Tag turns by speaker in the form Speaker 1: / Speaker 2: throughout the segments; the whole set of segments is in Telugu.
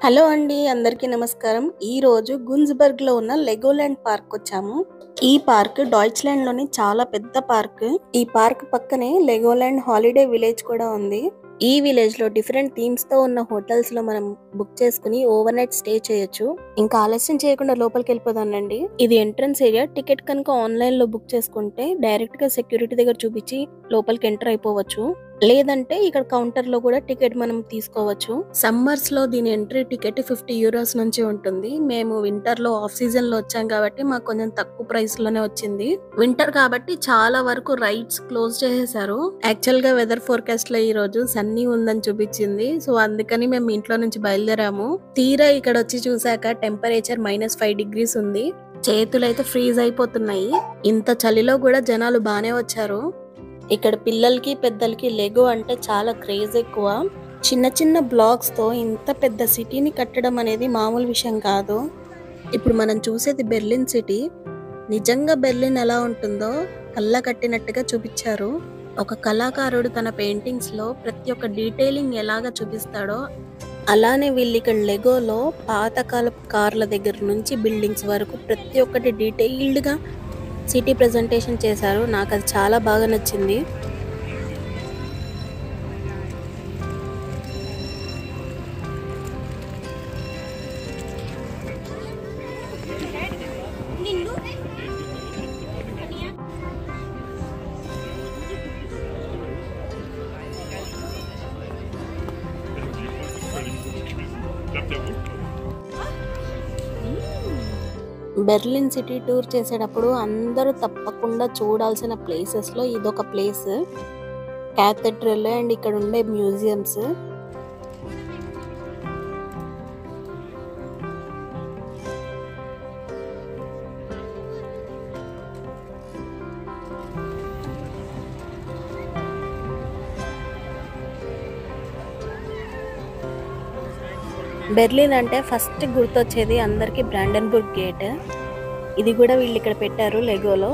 Speaker 1: హలో అండి, అందరికీ నమస్కారం. ఈ రోజు గున్స్బర్గ్ లో ఉన్న లెగోలాండ్ పార్క్ వచ్చాము. ఈ పార్క్ డాయిచ్లాండ్ లోని చాలా పెద్ద పార్క్. ఈ పార్క్ పక్కనే లెగోలాండ్ హాలిడే విలేజ్ కూడా ఉంది. ఈ విలేజ్ లో డిఫరెంట్ థీమ్స్ తో ఉన్న హోటల్స్ లో మనం బుక్ చేసుకుని ఓవర్ నైట్ స్టే చేయొచ్చు. ఇంకా ఆలస్యం చేయకుండా లోపలికి వెళ్ళిపోదానండి. ఇది ఎంట్రన్స్ ఏరియా. టికెట్ కనుక ఆన్లైన్ లో బుక్ చేసుకుంటే డైరెక్ట్ గా సెక్యూరిటీ దగ్గర చూపించి లోపలికి ఎంటర్ అయిపోవచ్చు. లేదంటే ఇక్కడ కౌంటర్ లో కూడా టికెట్ మనం తీసుకోవచ్చు. సమ్మర్స్ లో దీని ఎంట్రీ టికెట్ €50 నుంచి ఉంటుంది. మేము వింటర్ లో ఆఫ్ సీజన్ లో వచ్చాం కాబట్టి మాకు కొంచెం తక్కువ ప్రైస్ లోనే వచ్చింది. వింటర్ కాబట్టి చాలా వరకు రైడ్స్ క్లోజ్ చేసేసారు. యాక్చువల్ గా వెదర్ ఫోర్కాస్ట్ లో ఈ రోజు సన్నీ ఉందని చూపించింది. సో అందుకని మేము ఇంట్లో నుంచి బయలుదేరాము. తీరా ఇక్కడ వచ్చి చూసాక టెంపరేచర్ -5 degrees ఉంది. చేతులైతే ఫ్రీజ్ అయిపోతున్నాయి. ఇంత చలిలో కూడా జనాలు బానే వచ్చారు. ఇక్కడ పిల్లలకి పెద్దలకి లెగో అంటే చాలా క్రేజ్ ఎక్కువ. చిన్న చిన్న బ్లాక్స్ తో ఇంత పెద్ద సిటీని కట్టడం అనేది మామూలు విషయం కాదు. ఇప్పుడు మనం చూసేది బెర్లిన్ సిటీ. నిజంగా బెర్లిన్ ఎలా ఉంటుందో కళ్ళ కట్టినట్టుగా చూపించారు. ఒక కళాకారుడు తన పెయింటింగ్స్ లో ప్రతి ఒక్క డీటెయిలింగ్ ఎలాగా చూపిస్తాడో అలానే వీళ్ళు ఇక్కడ లెగోలో పాతకాలపు కార్ల దగ్గర నుంచి బిల్డింగ్స్ వరకు ప్రతి ఒక్కటి డీటెయిల్డ్ గా సిటీ ప్రెజెంటేషన్ చేశారు. నాకు అది చాలా బాగా నచ్చింది. బెర్లిన్ సిటీ టూర్ చేసేటప్పుడు అందరూ తప్పకుండా చూడాల్సిన ప్లేసెస్ లో ఇదొక ప్లేస్. క్యాథెడ్రల్ అండ్ ఇక్కడ ఉండే మ్యూజియంస్. బెర్లిన్ అంటే ఫస్ట్ గుర్తొచ్చేది అందరికి బ్రాండెన్బుర్గ్ గేట్. ఇది కూడా వీళ్ళు ఇక్కడ పెట్టారు లెగోలో.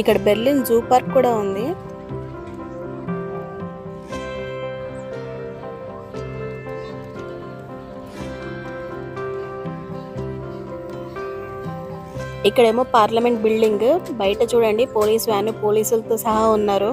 Speaker 1: ఇక్కడ బెర్లిన్ జూ పార్క్ కూడా ఉంది. ఇక్కడేమో పార్లమెంట్ బిల్డింగ్. బయట చూడండి పోలీస్ వ్యాన్ పోలీసులతో సహా ఉన్నారు.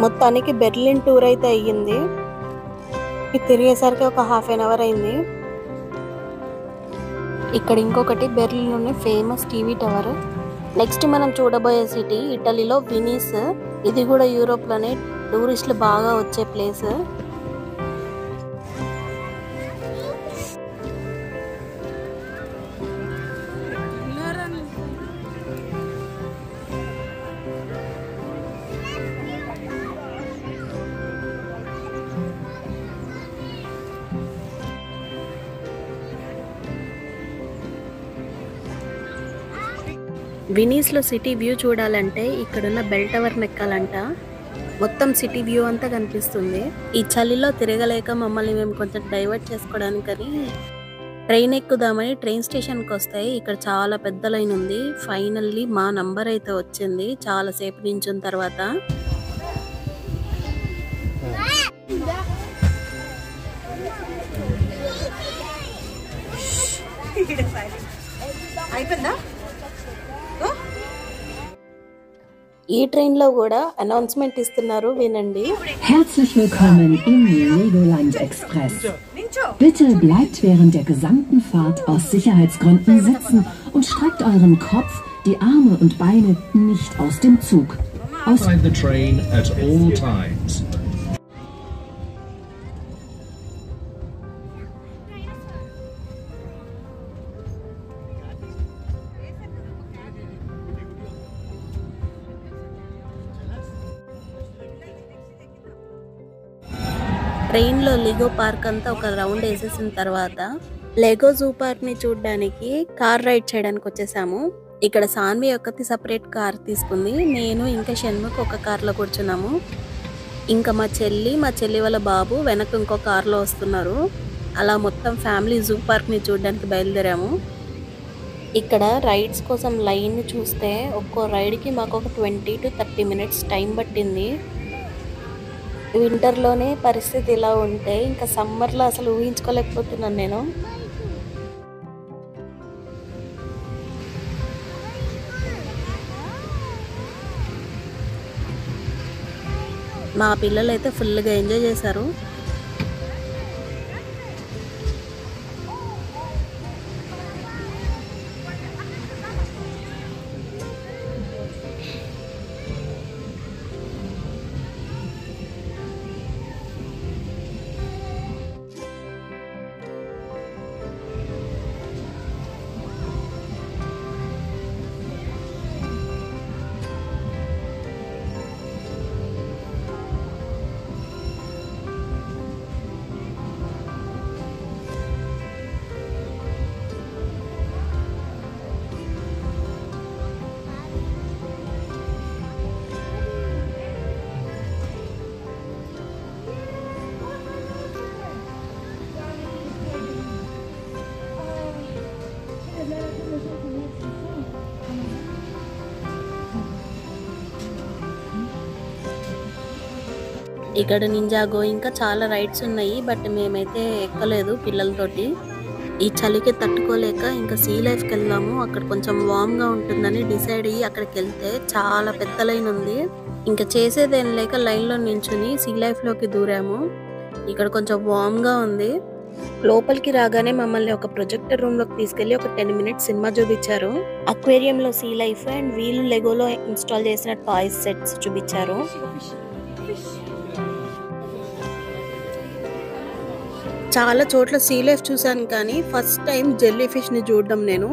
Speaker 1: మొత్తానికి బెర్లిన్ టూర్ అయితే అయ్యింది. ఇది తిరిగేసరికి ఒక ½ అయింది. ఇక్కడ ఇంకొకటి బెర్లిన్లోని ఫేమస్ టీవీ టవర్. నెక్స్ట్ మనం చూడబోయే సిటీ ఇటలీలో వెనీస్. ఇది కూడా యూరోప్ లోనే టూరిస్టులు బాగా వచ్చే ప్లేస్. వెనీస్ లో సిటీ వ్యూ చూడాలంటే ఇక్కడున్న బెల్ టవర్ ఎక్కాలంట. మొత్తం సిటీ వ్యూ అంతా కనిపిస్తుంది. ఈ చలిలో తిరగలేక మమ్మల్ని మేము కొంచెం డైవర్ట్ చేసుకోవడానికని ట్రైన్ ఎక్కుదామని ట్రైన్ స్టేషన్కి వస్తాయి. ఇక్కడ చాలా పెద్ద లైన్ ఉంది. ఫైనల్లీ మా నంబర్ అయితే వచ్చింది చాలా సేపు నించున్న తర్వాత. ఈ ట్రైన్ లో కూడా అనౌన్స్మెంట్ ఇస్తున్నారు, వినండి.
Speaker 2: Herzlich willkommen im Legoland Express. Bitte bleibt während der gesamten Fahrt aus Sicherheitsgründen sitzen und streckt euren Kopf, die Arme und Beine nicht aus dem Zug.
Speaker 3: Outside the train at all times.
Speaker 1: ట్రైన్లో లెగో పార్క్ అంతా ఒక రౌండ్ వేసేసిన తర్వాత లెగో జూ పార్క్ ని చూడడానికి కార్ రైడ్ చేయడానికి వచ్చేసాము. ఇక్కడ సాన్వి ఒక్కటి సపరేట్ కార్ తీసుకుంది, నేను ఇంకా షణ్ముఖ్ ఒక కార్లో కూర్చున్నాము. ఇంకా మా చెల్లి వాళ్ళ బాబు వెనక ఇంకో కార్లో వస్తున్నారు. అలా మొత్తం ఫ్యామిలీ జూ పార్క్ ని చూడడానికి బయలుదేరాము. ఇక్కడ రైడ్స్ కోసం లైన్ చూస్తే ఒక్కో రైడ్కి మాకు ఒక 20 to 30 minutes టైం పట్టింది. వింటర్లోనే పరిస్థితి ఇలా ఉంటే ఇంకా సమ్మర్లో అసలు ఊహించుకోలేకపోతున్నాను నేను. మా పిల్లలు అయితే ఫుల్గా ఎంజాయ్ చేశారు. ఇక్కడ నింజాగో ఇంకా చాలా రైడ్స్ ఉన్నాయి, బట్ మేమైతే ఎక్కలేదు పిల్లలతోటి. ఈ చలికి తట్టుకోలేక ఇంకా సీ లైఫ్కి వెళ్దాము, అక్కడ కొంచెం వామ్గా ఉంటుందని డిసైడ్ అయ్యి అక్కడికి వెళ్తే చాలా పెద్ద లైన్ ఉంది. ఇంకా చేసేదేం లేక లైన్లో నించుని సీ లైఫ్లోకి దూరాము. ఇక్కడ కొంచెం వామ్గా ఉంది. లోపలికి రాగానే మమ్మల్ని ఒక ప్రొజెక్టర్ రూమ్లోకి తీసుకెళ్లి ఒక 10 minutes సినిమా చూపించారు. అక్వేరియంలో సీ లైఫ్ అండ్ వీళ్ళు లెగోలో ఇన్స్టాల్ చేసిన టాయ్స్ సెట్స్ చూపించారు. చాలా చోట్ల సీ లైఫ్ చూశాను, కానీ ఫస్ట్ టైం జెల్లీ ఫిష్ ని చూడడం నేను.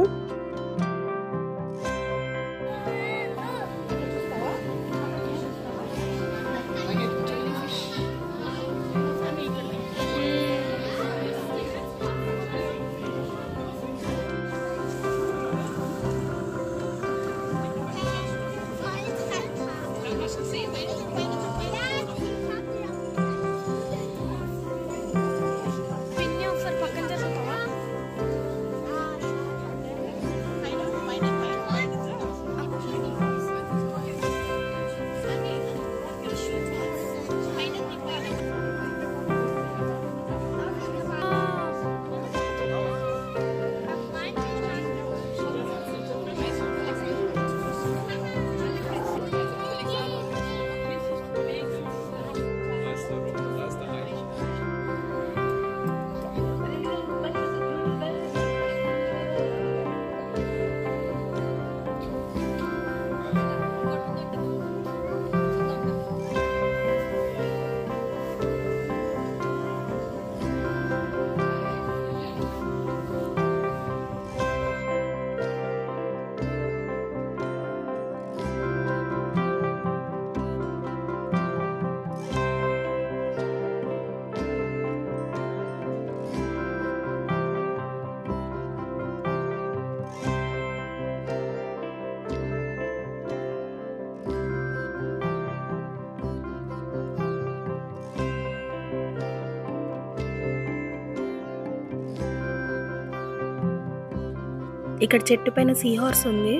Speaker 1: ఇక్కడ చెట్టు పైన సీ హార్స్ ఉంది.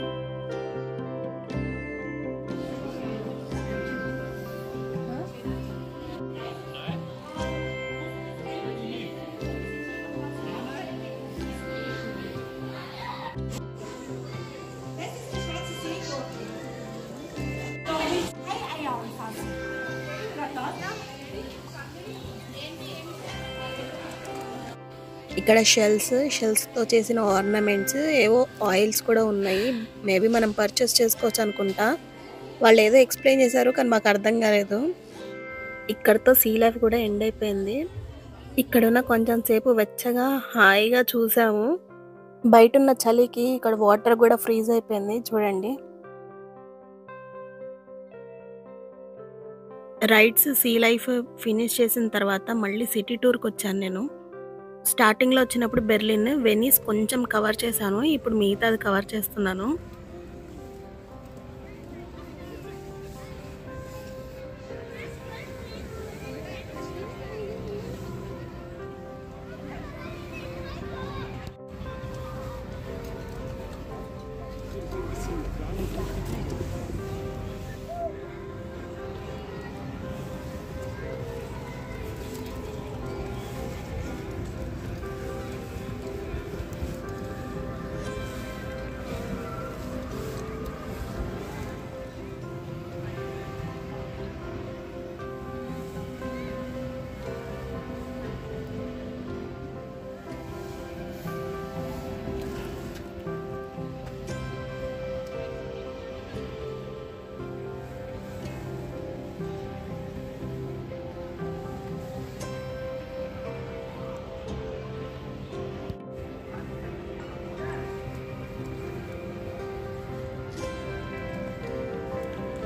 Speaker 1: ఇక్కడ షెల్స్ తో చేసిన ఆర్నమెంట్స్, ఏవో ఆయిల్స్ కూడా ఉన్నాయి. మేబీ మనం పర్చేస్ చేసుకోవచ్చు అనుకుంటా. వాళ్ళు ఏదో ఎక్స్ప్లెయిన్ చేశారు కానీ మాకు అర్థం కాలేదు. ఇక్కడతో సీ లైఫ్ కూడా ఎండ్ అయిపోయింది. ఇక్కడున్న కొంచెం సేపు వెచ్చగా హాయిగా చూసాము. బయట ఉన్న చలికి ఇక్కడ వాటర్ కూడా ఫ్రీజ్ అయిపోయింది చూడండి. రైడ్స్ సీ లైఫ్ ఫినిష్ చేసిన తర్వాత మళ్ళీ సిటీ టూర్కి వచ్చాను నేను. స్టార్టింగ్లో వచ్చినప్పుడు బెర్లిన్, వెనీస్ కొంచెం కవర్ చేశాను. ఇప్పుడు మిగతాది కవర్ చేస్తున్నాను.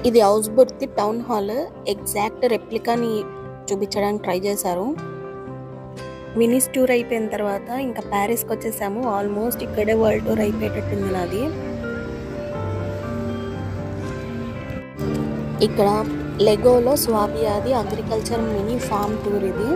Speaker 1: ఇది ఔస్బుర్గ్ టౌన్ హాల్ ఎగ్జాక్ట్ రెప్లికాని చూపించడానికి ట్రై చేశారు. వెనీస్ టూర్ అయిపోయిన తర్వాత ఇంకా ప్యారిస్కి వచ్చేసాము. ఆల్మోస్ట్ ఇక్కడే వరల్డ్ టూర్ అయిపోయేటట్టుంది నాది. ఇక్కడ లెగోలో స్వాబియాది అగ్రికల్చర్ మినీ ఫార్మ్ టూర్ ఇది.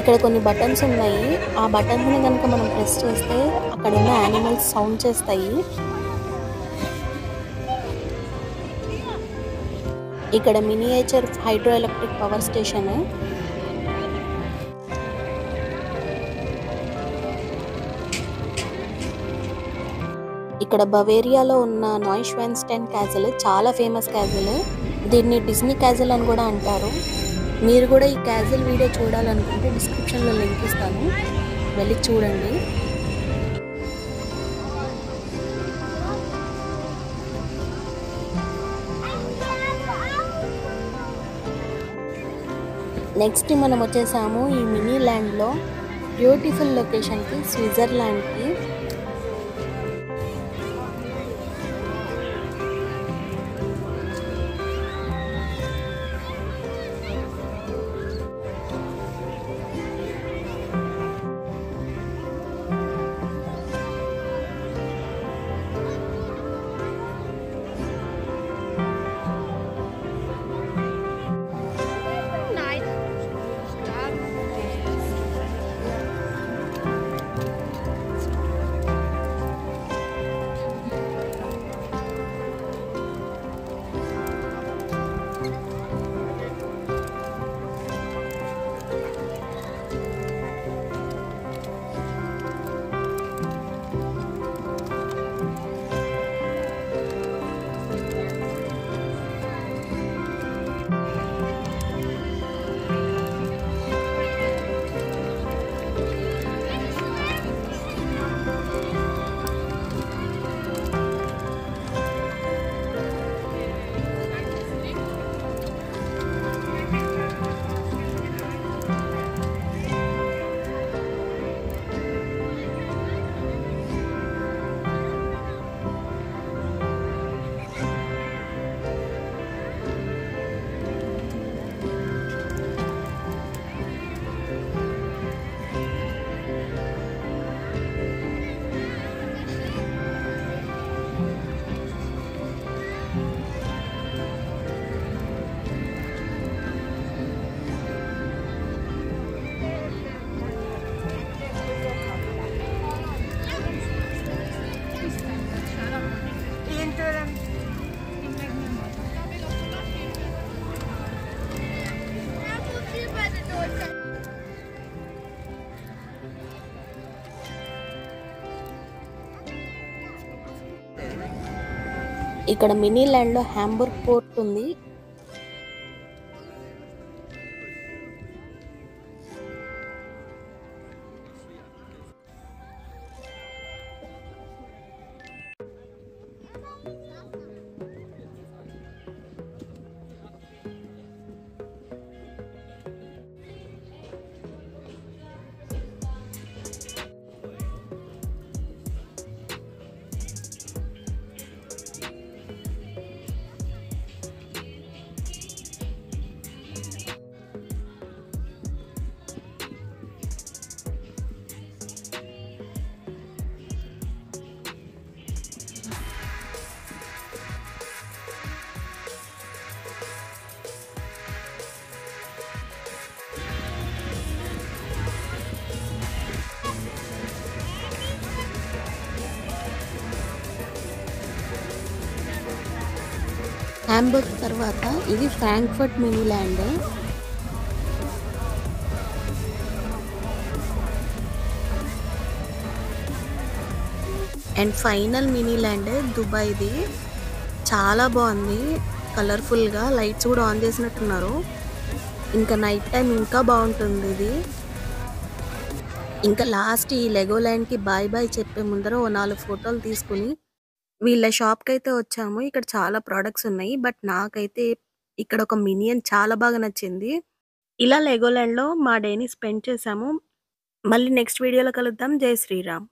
Speaker 1: ఇక్కడ కొన్ని బటన్స్ ఉన్నాయి. ఆ బటన్స్ని కనుక మనం ప్రెస్ చేస్తే అక్కడ ఉన్న యానిమల్స్ సౌండ్ చేస్తాయి. ఇక్కడ miniature hydro electric power station. ఇక్కడ బవేరియాలో ఉన్న నాయిష్వెన్స్టైన్ క్యాసిల్ చాలా ఫేమస్ క్యాసిల్. దీన్ని డిస్నీ క్యాసిల్ అని కూడా అంటారు. మీరు కూడా ఈ క్యాజువల్ వీడియో చూడాలనుకుంటే డిస్క్రిప్షన్లో లింక్ ఇస్తాను, వెళ్ళి చూడండి. నెక్స్ట్ మనం వచ్చేసాము ఈ మినీ ల్యాండ్లో బ్యూటిఫుల్ లొకేషన్కి, స్విట్జర్లాండ్కి. ఇక్కడ మినీ ల్యాండ్ లో హాంబర్గ్ పోర్ట్ ఉంది. హాంబర్గ్ తర్వాత ఇది Frankfurt mini land. And final mini land దుబాయ్ది. చాలా బాగుంది, కలర్ఫుల్గా లైట్స్ కూడా ఆన్ చేసినట్టున్నారు. ఇంకా నైట్ టైం ఇంకా బాగుంటుంది ఇది. ఇంకా లాస్ట్ ఈ లెగోల్యాండ్కి బాయ్ బాయ్ చెప్పే ముందర ఓ 4 ఫోటోలు తీసుకుని వీళ్ళ షాప్కి అయితే వచ్చాము. ఇక్కడ చాలా ప్రోడక్ట్స్ ఉన్నాయి, బట్ నాకైతే ఇక్కడ ఒక మినియన్ చాలా బాగా నచ్చింది. ఇలా లెగోల్యాండ్లో మా డేని స్పెండ్ చేసాము. మళ్ళీ నెక్స్ట్ వీడియోలో కలుద్దాం. జై శ్రీరామ్.